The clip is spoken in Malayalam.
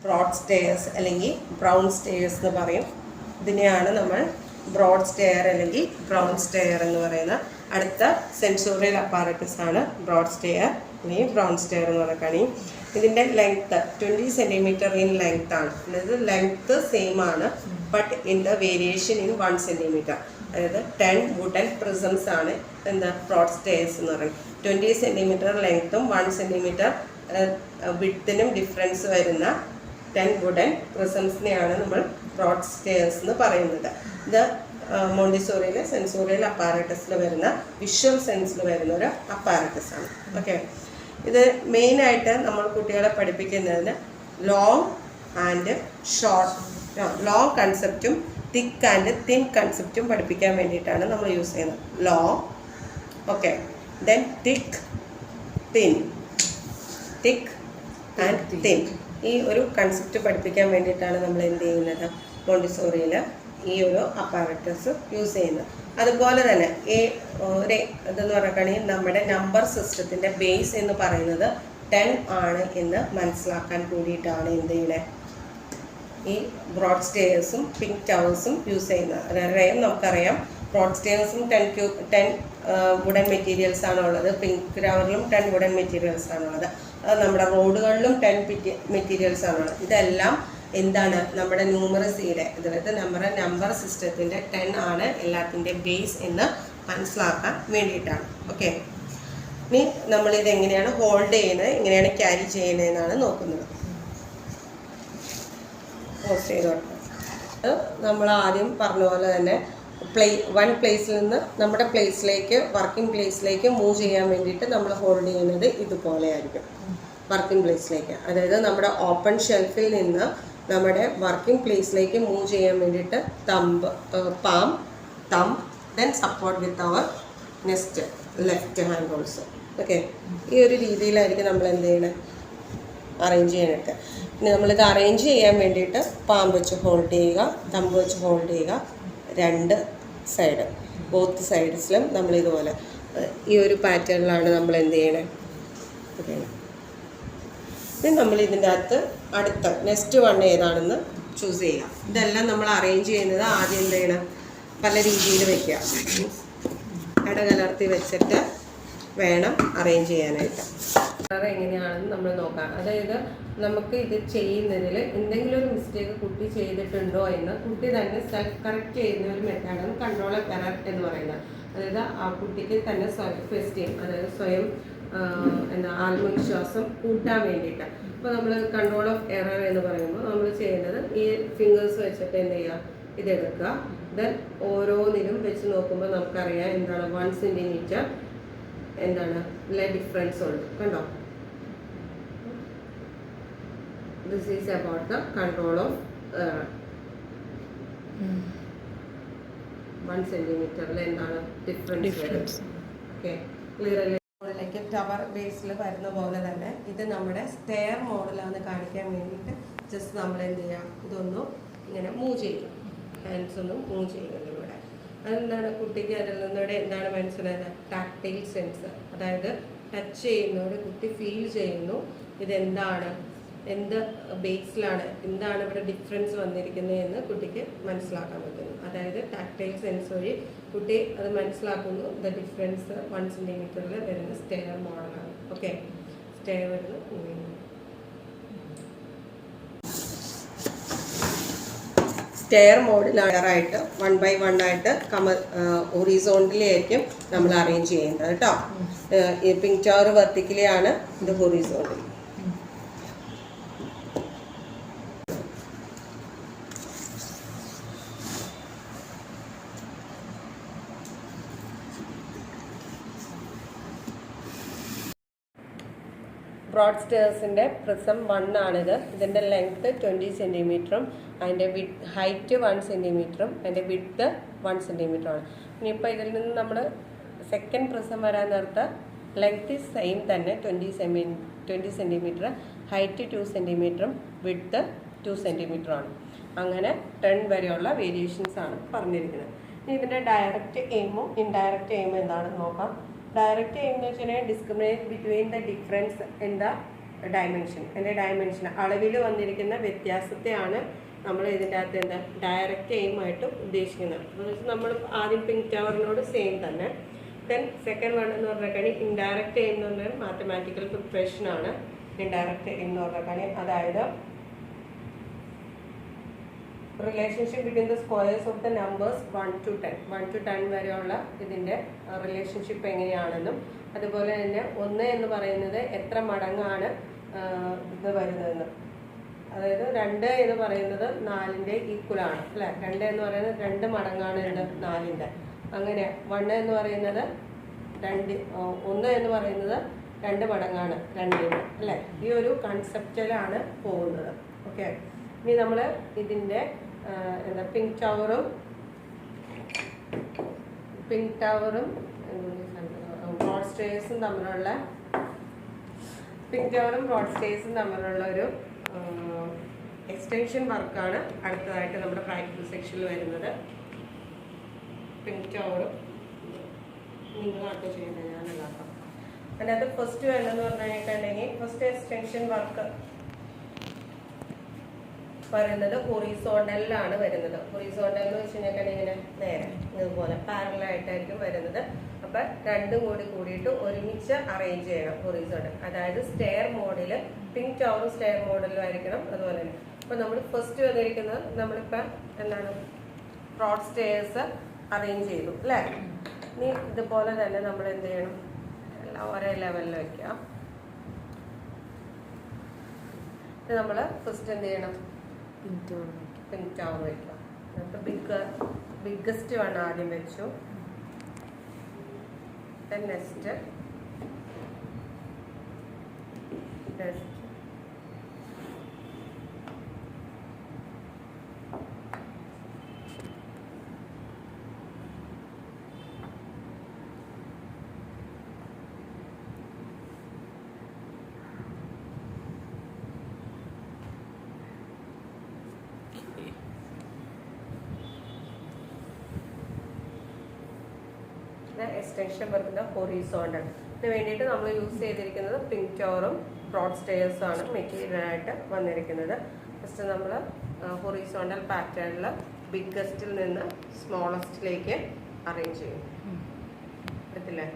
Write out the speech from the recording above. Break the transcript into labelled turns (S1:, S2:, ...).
S1: ബ്രോഡ് സ്റ്റെയർസ് അല്ലെങ്കിൽ ബ്രൗൺ സ്റ്റെയർസ് എന്ന് പറയും. ഇതിനെയാണ് നമ്മൾ ബ്രോഡ് സ്റ്റെയർ അല്ലെങ്കിൽ ബ്രൗൺ സ്റ്റെയർ എന്ന് പറയുന്ന അടുത്ത സെൻസോറിയൽ അപ്പാരറ്റസ് ആണ് ബ്രോഡ് സ്റ്റെയർ അല്ലെങ്കിൽ ബ്രൗൺ സ്റ്റെയർ എന്ന് പറയുകയാണെങ്കിൽ ഇതിൻ്റെ ലെങ്ത്ത് 20 സെൻറ്റിമീറ്റർ ഇൻ ലെങ്ത് ആണ്. അതായത് ലെങ്ത്ത് സെയിം ആണ്, but in the variation in 1 centimetre. അതായത് 10 വുഡൻ പ്രിസംസ് ആണ് എന്താ ബ്രോഡ് സ്റ്റെയർസ് എന്ന് പറയുന്നത്. 20 സെൻറ്റിമീറ്റർ ലെങ്ത്തും 1 സെൻറ്റിമീറ്റർ വിഡ്ത്തിനും ഡിഫറൻസ് വരുന്ന 10 വുഡൻ പ്രിസംസിനെയാണ് നമ്മൾ ബ്രോഡ് സ്റ്റെയർസ് എന്ന് പറയുന്നത്. ഇത് മോണ്ടിസോറിയിലെ സെൻസോറിയൽ അപ്പാരറ്റസിൽ വരുന്ന വിഷ്വൽ സെൻസിൽ വരുന്ന ഒരു അപ്പാരറ്റസ് ആണ്. ഓക്കെ, ഇത് മെയിനായിട്ട് നമ്മൾ കുട്ടികളെ പഠിപ്പിക്കുന്നതിന് ലോങ് ആൻഡ് ഷോർട്ട്, ലോങ് കൺസെപ്റ്റും തിക്ക് ആൻഡ് തിൻ കൺസെപ്റ്റും പഠിപ്പിക്കാൻ വേണ്ടിയിട്ടാണ് നമ്മൾ യൂസ് ചെയ്യുന്നത്. Long, okay, then thick, thin, thick and thin. ഈ ഒരു കൺസെപ്റ്റ് പഠിപ്പിക്കാൻ വേണ്ടിയിട്ടാണ് നമ്മൾ എന്ത് ചെയ്യുന്നത്, മോണ്ടിസോറിയിൽ ഈ ഒരു അപ്പാരറ്റസ് യൂസ് ചെയ്യുന്നത്. അതുപോലെ തന്നെ ഒരു ഇതെന്ന് പറയുകയാണെങ്കിൽ നമ്മുടെ നമ്പർ സിസ്റ്റത്തിൻ്റെ ബേസ് എന്ന് പറയുന്നത് 10 ആണ് എന്ന് മനസ്സിലാക്കാൻ കൂടിയിട്ടാണ് എന്ത് ചെയ്യുന്നത്, ഈ ബ്രോഡ് സ്റ്റെയർസും പിങ്ക് ടവേഴ്സും യൂസ് ചെയ്യുന്നത്. അതായത് നമുക്കറിയാം ബ്രോഡ് സ്റ്റെയർസും 10 വുഡൻ മെറ്റീരിയൽസ് ആണുള്ളത്, പിങ്ക് ടവറിലും 10 വുഡൻ മെറ്റീരിയൽസ് ആണുള്ളത്, അത് നമ്മുടെ റോഡുകളിലും 10 മെറ്റീരിയൽസ് ആണുള്ളത്. ഇതെല്ലാം എന്താണ് നമ്മുടെ ന്യൂമറസിയുടെ, അതായത് നമ്മുടെ നമ്പർ സിസ്റ്റത്തിൻ്റെ 10 ആണ് എല്ലാത്തിൻ്റെ ബേസ് എന്ന് മനസ്സിലാക്കാൻ വേണ്ടിയിട്ടാണ്. ഓക്കെ, ഇനി നമ്മളിത് എങ്ങനെയാണ് ഹോൾഡ് ചെയ്യുന്നത്, എങ്ങനെയാണ് ക്യാരി ചെയ്യുന്നതെന്നാണ് നോക്കുന്നത്. പോസ്റ്റ് ചെയ്തോട്ടെ. നമ്മൾ ആദ്യം പറഞ്ഞ പോലെ തന്നെ വൺ പ്ലേസിൽ നിന്ന് നമ്മുടെ പ്ലേസിലേക്ക്, വർക്കിംഗ് പ്ലേസിലേക്ക് മൂവ് ചെയ്യാൻ വേണ്ടിയിട്ട് നമ്മൾ ഹോൾഡ് ചെയ്യുന്നത് ഇതുപോലെ ആയിരിക്കും. വർക്കിംഗ് പ്ലേസിലേക്ക്, അതായത് നമ്മുടെ ഓപ്പൺ ഷെൽഫിൽ നിന്ന് നമ്മുടെ വർക്കിംഗ് പ്ലേസിലേക്ക് മൂവ് ചെയ്യാൻ വേണ്ടിയിട്ട് പാം, ദെൻ സപ്പോർട്ട് വിത്ത് അവർ nest left hand also. Okay, ഈ ഒരു രീതിയിലായിരിക്കും നമ്മൾ എന്ത് ചെയ്യണത്, അറേഞ്ച് ചെയ്യാനായിട്ട്. ഇനി നമ്മളിത് അറേഞ്ച് ചെയ്യാൻ വേണ്ടിയിട്ട് പാം വെച്ച് ഹോൾഡ് ചെയ്യുക, തമ്പ് വെച്ച് ഹോൾഡ് ചെയ്യുക, 2 സൈഡ്, ബോത്ത് സൈഡ്സിലും നമ്മളിതുപോലെ ഈ ഒരു പാറ്റേണിലാണ് നമ്മൾ എന്ത് ചെയ്യണേ. ഓക്കെ, ഇനി നമ്മൾ ഇതിൻ്റെ അകത്ത് അടുത്ത നെക്സ്റ്റ് വൺ ഏതാണെന്ന് ചൂസ് ചെയ്യുക. ഇതെല്ലാം നമ്മൾ അറേഞ്ച് ചെയ്യുന്നത് ആദ്യം എന്ത് ചെയ്യണം, പല രീതിയിൽ വയ്ക്കുക, ഇടകലർത്തി വെച്ചിട്ട് വേണം അറേഞ്ച് ചെയ്യാനായിട്ട്. കളർ എങ്ങനെയാണെന്ന് നമ്മൾ നോക്കാം. അതായത് നമുക്ക് ഇത് ചെയ്യുന്നതിൽ എന്തെങ്കിലും ഒരു മിസ്റ്റേക്ക് കുട്ടി ചെയ്തിട്ടുണ്ടോ എന്ന് കുട്ടി തന്നെ സെൽഫ് കറക്റ്റ് ചെയ്യുന്ന ഒരു മെത്തേഡാണ് കൺട്രോൾ ഓഫ് എറർ എന്ന് പറയുന്നത്. അതായത് ആ കുട്ടിക്ക് തന്നെ സെൽഫ് എസ്റ്റീം, അതായത് സ്വയം ആത്മവിശ്വാസം കൂട്ടാൻ വേണ്ടിയിട്ട്. അപ്പോൾ നമ്മൾ കൺട്രോൾ ഓഫ് എറർ എന്ന് പറയുമ്പോൾ നമ്മൾ ചെയ്യുന്നത് ഈ ഫിംഗേഴ്സ് വെച്ചിട്ട് എന്ത് ചെയ്യുക, ഇതെടുക്കുക. ദെൻ ഓരോന്നിലും വെച്ച് നോക്കുമ്പോൾ നമുക്കറിയാം എന്താണ് 1 സെൻറ്റിമീറ്റർ എന്താണ് ഡിഫറൻസ് ഉണ്ട്, കണ്ടോ. This is about the control of error. 1 സെൻറ്റിമീറ്ററിൽ എന്താണ് ഡിഫറൻസ്. ഓക്കെ, ക്ലിയർ അല്ലേ? മോഡലിലേക്ക് ടവർ ബേസിൽ വരുന്ന പോലെ തന്നെ ഇത് നമ്മുടെ സ്റ്റെയർ മോഡലാന്ന് കാണിക്കാൻ വേണ്ടിയിട്ട് ജസ്റ്റ് നമ്മൾ എന്ത് ചെയ്യാം, ഇതൊന്നും ഇങ്ങനെ മൂവ് ചെയ്യും, ഹാൻഡ്സ് ഒന്നും മൂവ് ചെയ്യുന്നുണ്ട് ഇവിടെ. അതെന്താണ് കുട്ടിക്ക് അതിൽ നിന്നൂടെ എന്താണ് മനസ്സിലായത്, ടാക്ടൈൽ സെൻസ്. അതായത് ടച്ച് ചെയ്യുന്നതോടെ കുട്ടി ഫീൽ ചെയ്യുന്നു ഇതെന്താണ്, എന്ത് ബേസിലാണ്, എന്താണ് ഇവിടെ ഡിഫറൻസ് വന്നിരിക്കുന്നത് എന്ന് കുട്ടിക്ക് മനസ്സിലാക്കാൻ പറ്റുന്നു. അതായത് ടാക്ടൈൽ സെൻസ് വഴി കുട്ടി അത് മനസ്സിലാക്കുന്നു. ദ ഡിഫറൻസ് 1 സെൻറ്റിമീറ്ററിൽ വരുന്ന സ്റ്റെയർ മോഡലാണ്. ഓക്കെ, സ്റ്റെയർ വരുന്നത് സ്റ്റെയർ മോഡിലായിട്ട് 1 by 1 ആയിട്ട് ഹൊറിസോണ്ടലി ആയിരിക്കും നമ്മൾ അറേഞ്ച് ചെയ്യുന്നത് കേട്ടോ. ഈ പിങ്ക് ടവർ വെർട്ടിക്കലി ആണ്, ഇത് ഹൊറിസോണ്ടലി. ബ്രോഡ് സ്റ്റെയർസിൻ്റെ പ്രിസം 1 ആണിത്. ഇതിൻ്റെ ലെങ്ത്ത് 20 സെൻറ്റിമീറ്ററും അതിൻ്റെ ഹൈറ്റ് 1 സെൻറ്റിമീറ്ററും അതിൻ്റെ വിഡ്ത്ത് 1 സെൻറ്റിമീറ്ററുമാണ്. ഇനിയിപ്പോൾ ഇതിൽ നിന്ന് നമ്മൾ സെക്കൻഡ് പ്രിസം വരാൻ നേരത്ത് ലെങ്ത്ത് സെയിം തന്നെ 20 സെൻറ്റിമീറ്റർ, ഹൈറ്റ് 2 സെൻറ്റിമീറ്ററും വിഡ്ത്ത് 2 സെൻറ്റിമീറ്ററുമാണ്. അങ്ങനെ 10 വരെയുള്ള വേരിയേഷൻസ് ആണ് പറഞ്ഞിരിക്കുന്നത്. ഇനി ഇതിൻ്റെ ഡയറക്റ്റ് എയിമും ഇൻഡയറക്റ്റ് എയിമും എന്താണെന്ന് നോക്കാം. Direct aim is discriminate between the difference in the dimension, അതിൻ്റെ ഡയമെൻഷൻ അളവിൽ വന്നിരിക്കുന്ന വ്യത്യാസത്തെയാണ് നമ്മൾ ഇതിൻ്റെ അകത്ത് എന്താ ഡയറക്റ്റ് എയിമായിട്ട് ഉദ്ദേശിക്കുന്നത്. നമ്മൾ ആദ്യം പിങ്ക് ടവറിനോട് സെയിം തന്നെ. ദെൻ സെക്കൻഡ് വൺ എന്ന് പറഞ്ഞാൽ ഇൻഡയറക്റ്റ് എയിം എന്ന് പറഞ്ഞാൽ മാത്തമാറ്റിക്കൽ പ്രിപ്പറേഷനാണ് ഇൻഡയറക്റ്റ് എയിം എന്ന് പറഞ്ഞാൽ. അതായത് relationship between the squares of the numbers 1 to 10 1 to 10 വരെയുള്ള ഇതിൻ്റെ റിലേഷൻഷിപ്പ് എങ്ങനെയാണെന്നും, അതുപോലെ തന്നെ 1 എന്ന് പറയുന്നത് എത്ര മടങ്ങാണ് ഇത് വരുന്നതെന്ന്, അതായത് 2 എന്ന് പറയുന്നത് 4ൻ്റെ ഈക്വലാണ് അല്ലേ. 2 എന്ന് പറയുന്നത് 2 മടങ്ങാണ് എന്ത് 4ൻ്റെ. അങ്ങനെ 1 എന്ന് പറയുന്നത് 1 എന്ന് പറയുന്നത് 2 മടങ്ങാണ് 2ൻ്റെ അല്ലേ. ഈ ഒരു കൺസെപ്റ്റിലാണ് പോകുന്നത്. ഓക്കെ, ഇനി നമ്മൾ ഇതിൻ്റെ എന്താ പിങ്ക് ടവറും ബ്രോഡ് സ്റ്റേഴ്സും തമ്മിലുള്ള ഒരു എക്സ്റ്റൻഷൻ വർക്കാണ് അടുത്തതായിട്ട് നമ്മുടെ പ്രാക്ടിക്കൽ സെക്ഷനിൽ വരുന്നത്. പിങ്ക് ടവറും നിങ്ങളാട്ടോ ചെയ്യുന്നത്, ഞാനല്ലാട്ടോ. അതിനകത്ത് ഫസ്റ്റ് വേണമെന്ന് പറഞ്ഞു കഴിഞ്ഞിട്ടുണ്ടെങ്കിൽ ഫസ്റ്റ് എക്സ്റ്റൻഷൻ വർക്ക് പറയുന്നത് ഹൊറിസോണ്ടലിലാണ് വരുന്നത്. ഹൊറിസോണ്ടൽ എന്ന് വെച്ച് കഴിഞ്ഞാൽ ഇങ്ങനെ നേരെ ഇതുപോലെ പാരലായിട്ടായിരിക്കും വരുന്നത്. അപ്പം രണ്ടും കൂടിയിട്ട് ഒരുമിച്ച് അറേഞ്ച് ചെയ്യണം ഹൊറിസോണ്ടൽ. അതായത് സ്റ്റെയർ മോഡിൽ, പിങ്ക് ടവറും സ്റ്റെയർ മോഡലും ആയിരിക്കണം. അതുപോലെ തന്നെ അപ്പം നമ്മൾ ഫസ്റ്റ് വന്നിരിക്കുന്നത് നമ്മളിപ്പം എന്താണ് ബ്രോഡ് സ്റ്റെയർസ് അറേഞ്ച് ചെയ്തു അല്ലേ. ഇനി ഇതുപോലെ തന്നെ നമ്മൾ എന്ത് ചെയ്യണം, എല്ലാം ഒരേ ലെവലിൽ വയ്ക്കാം. ഇത് നമ്മൾ ഫസ്റ്റ് എന്ത് ചെയ്യണം, പിങ്ക് ടവർ വയ്ക്കാം. എന്നിട്ട് ബിഗ്ഗസ്റ്റ് വൺ ആദ്യം വെച്ചു. നെക്സ്റ്റ് എക്സ്റ്റൻഷൻ വരുന്നത് ഹൊറിസോണ്ടൽ. ഇതിന് വേണ്ടിയിട്ട് നമ്മൾ യൂസ് ചെയ്തിരിക്കുന്നത് പിങ്ക് ടവറും ബ്രോഡ് സ്റ്റെയർസും ആണ് മെറ്റീരിയലായിട്ട് വന്നിരിക്കുന്നത്. ഫസ്റ്റ് നമ്മൾ ഹൊറിസോണ്ടൽ പാറ്റേണിൽ ബിഗ്ഗസ്റ്റിൽ നിന്ന് സ്മോളസ്റ്റിലേക്ക് അറേഞ്ച് ചെയ്യും. പറ്റില്ലേ?